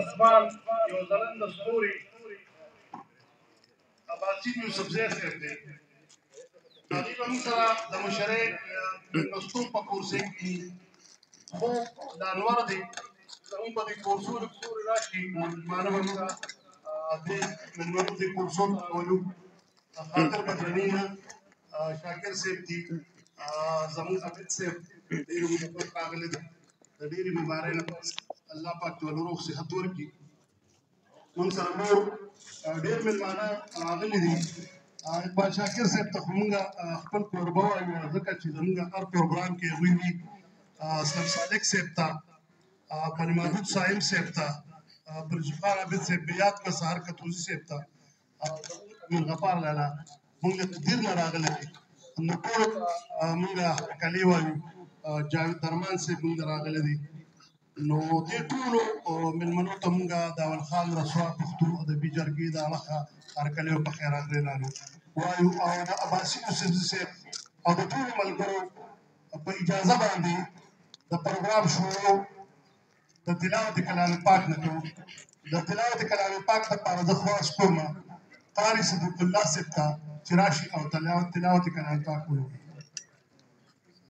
اسمان یو ځلنده ستوري عباسي یوسفزی صاحب دی. هغوی به موږ سره د مشرۍ مېلمستون په کورسۍ کې خو د انور دی زموږ په دې کورسو د پورې راشي مېلمانه به موږ دې مېلمنو دې کورسو ته راولو. خاطر بدرني نه شاکر صاحب دي زموږ حمید صاحب ډېر مدت راغلی دی. د ډېرې بیمارۍ نه پس الله پاک ته روغ صحت ورکړي. موږ سره نور ډېر مېلمانه راغلي دي. اقبال شاکر صاحب ته خو موږ خپل کوربه وایو ځکه چې زموږ هر پروګرام کې هغوی وي. اسلم صالح صاحب ته پني محمود صاحب صاحب ته پرنسپل خان عابد صاحب مې یاد کړه سهار کتوزي صاحب ته امین غفار لالا موږ له تدیر نه راغلي دي. نو ټول موږ کلي وایو. جاوید درمان صاحب موږ راغلي دي. نو دې ټولو مېلمنو ته موږ د اول خان رسوا پښتون ادبي جرګې د اړخه هرکلی په خیر راغلی وایو. او د عباسي یوسفزي صاحب او د ټولو ملګرو په اجازه باندې د پروګرام شروع د تلاوت کلام پاک نه کوو. د تلاوت کلام پاک لپاره زه خواست کوم قاري صدیق الله صاحب ته چې راشي او تلاوت کلام پاک وکړي.